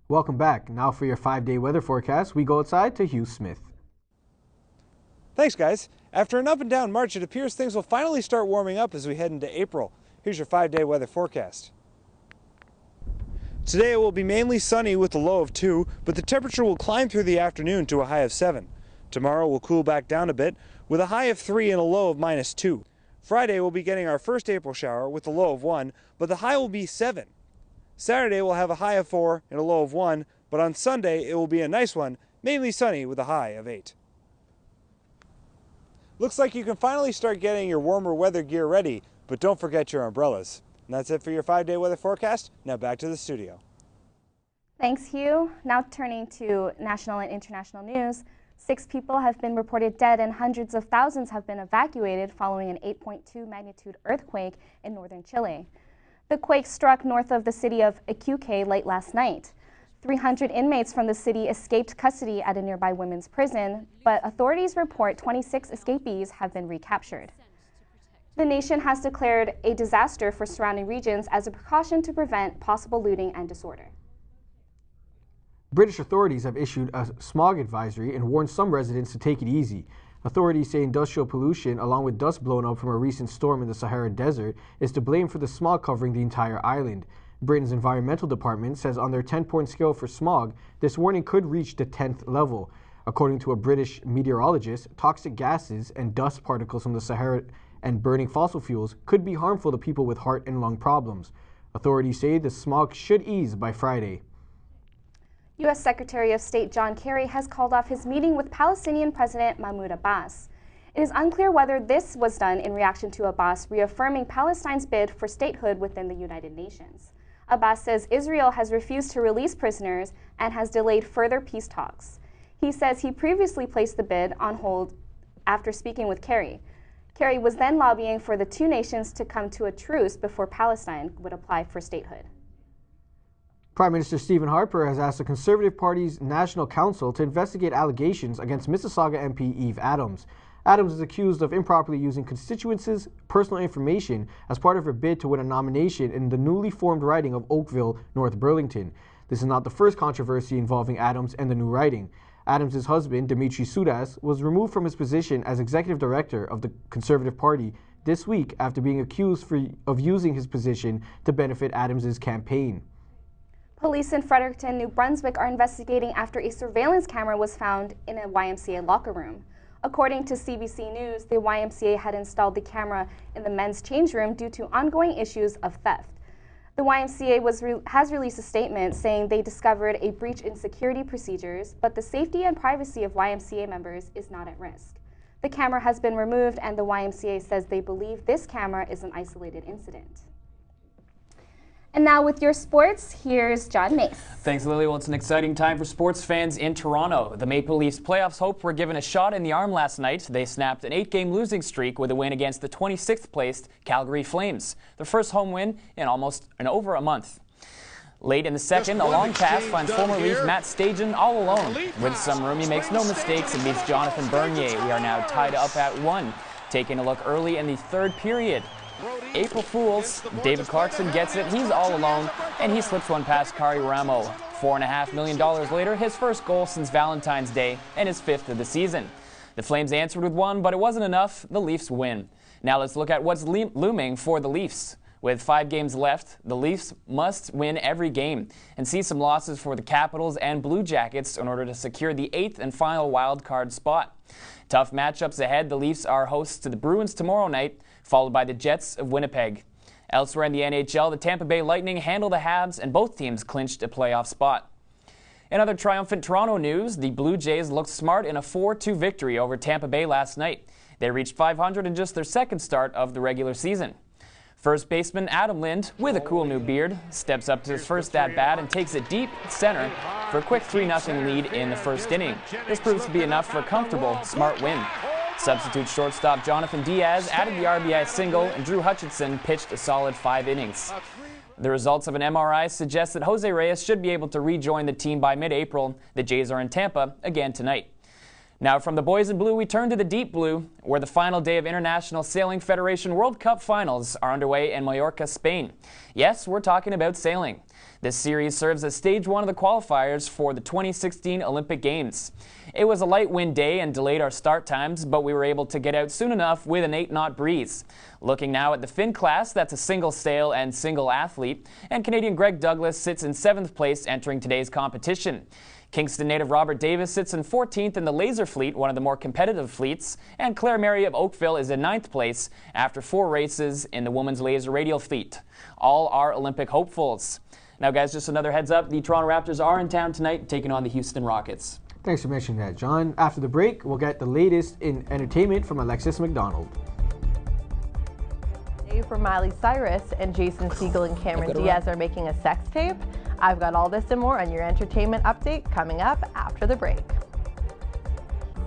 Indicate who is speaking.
Speaker 1: Welcome back. Now for your 5-day weather forecast, we go outside to Hugh Smith.
Speaker 2: Thanks, guys. After an up and down March, it appears things will finally start warming up as we head into April. Here's your 5-day weather forecast. Today it will be mainly sunny with a low of 2, but the temperature will climb through the afternoon to a high of 7. Tomorrow will cool back down a bit with a high of 3 and a low of -2. Friday we'll be getting our first April shower with a low of 1, but the high will be 7. Saturday we'll have a high of 4 and a low of 1, but on Sunday it will be a nice one, mainly sunny with a high of 8. Looks like you can finally start getting your warmer weather gear ready, but don't forget your umbrellas. And that's it for your 5-day weather forecast. Now back to the studio.
Speaker 3: Thanks, Hugh. Now turning to national and international news. 6 people have been reported dead and hundreds of thousands have been evacuated following an 8.2 magnitude earthquake in northern Chile. The quake struck north of the city of Iquique late last night. 300 inmates from the city escaped custody at a nearby women's prison, but authorities report 26 escapees have been recaptured. The nation has declared a disaster for surrounding regions as a precaution to prevent possible looting and disorder.
Speaker 1: British authorities have issued a smog advisory and warned some residents to take it easy. Authorities say industrial pollution, along with dust blown up from a recent storm in the Sahara Desert, is to blame for the smog covering the entire island. Britain's Environmental Department says on their 10-point scale for smog, this warning could reach the 10th level. According to a British meteorologist, toxic gases and dust particles from the Sahara and burning fossil fuels could be harmful to people with heart and lung problems. Authorities say the smog should ease by Friday.
Speaker 3: U.S. Secretary of State John Kerry has called off his meeting with Palestinian President Mahmoud Abbas. It is unclear whether this was done in reaction to Abbas reaffirming Palestine's bid for statehood within the United Nations. Abbas says Israel has refused to release prisoners and has delayed further peace talks. He says he previously placed the bid on hold after speaking with Kerry. Kerry was then lobbying for the two nations to come to a truce before Palestine would apply for statehood.
Speaker 1: Prime Minister Stephen Harper has asked the Conservative Party's National Council to investigate allegations against Mississauga MP Eve Adams. Adams is accused of improperly using constituents' personal information as part of her bid to win a nomination in the newly formed riding of Oakville, North Burlington. This is not the first controversy involving Adams and the new riding. Adams' husband, Dimitri Soudas, was removed from his position as executive director of the Conservative Party this week after being accused of using his position to benefit Adams' campaign.
Speaker 3: Police in Fredericton, New Brunswick are investigating after a surveillance camera was found in a YMCA locker room. According to CBC News, the YMCA had installed the camera in the men's change room due to ongoing issues of theft. The YMCA has released a statement saying they discovered a breach in security procedures, but the safety and privacy of YMCA members is not at risk. The camera has been removed, and the YMCA says they believe this camera is an isolated incident. And now with your sports, here's John Mace.
Speaker 4: Thanks, Lily. Well, it's an exciting time for sports fans in Toronto. The Maple Leafs playoffs hope were given a shot in the arm last night. They snapped an 8-game losing streak with a win against the 26th placed Calgary Flames, their first home win in over a month. Late in the second, a long pass finds former Leaf Matt Stajan all alone. With some room, he makes no mistakes and beats Jonathan Bernier. We are now tied up at 1. Taking a look early in the third period. April Fools, David Clarkson gets it, he's all alone, and he slips one past Kari Ramo. $4.5 million later, his first goal since Valentine's Day, and his 5th of the season. The Flames answered with one, but it wasn't enough. The Leafs win. Now let's look at what's looming for the Leafs. With 5 games left, the Leafs must win every game and see some losses for the Capitals and Blue Jackets in order to secure the 8th and final wild card spot. Tough matchups ahead. The Leafs are hosts to the Bruins tomorrow night, followed by the Jets of Winnipeg. Elsewhere in the NHL, the Tampa Bay Lightning handled the Habs, and both teams clinched a playoff spot. In other triumphant Toronto news, the Blue Jays looked smart in a 4-2 victory over Tampa Bay last night. They reached .500 in just their second start of the regular season. First baseman Adam Lind, with a cool new beard, steps up to his first at-bat and takes it deep center for a quick 3-0 lead in the first inning. This proves to be enough for a comfortable, smart win. Substitute shortstop Jonathan Diaz added the RBI single, and Drew Hutchinson pitched a solid 5 innings. The results of an MRI suggest that Jose Reyes should be able to rejoin the team by mid-April. The Jays are in Tampa again tonight. Now from the boys in blue, we turn to the deep blue, where the final day of International Sailing Federation World Cup finals are underway in Mallorca, Spain. Yes, we're talking about sailing. This series serves as stage 1 of the qualifiers for the 2016 Olympic Games. It was a light wind day and delayed our start times, but we were able to get out soon enough with an 8-knot breeze. Looking now at the Finn class, that's a single sail and single athlete, and Canadian Greg Douglas sits in 7th place entering today's competition. Kingston native Robert Davis sits in 14th in the Laser Fleet, one of the more competitive fleets, and Claire Mary of Oakville is in 9th place after 4 races in the Women's Laser Radial Fleet. All are Olympic hopefuls. Now guys, just another heads up, the Toronto Raptors are in town tonight taking on the Houston Rockets.
Speaker 1: Thanks for mentioning that, John. After the break, we'll get the latest in entertainment from Alexis McDonald.
Speaker 5: From Miley Cyrus and Jason Segel and Cameron Diaz are making a sex tape. I've got all this and more on your entertainment update coming up after the break.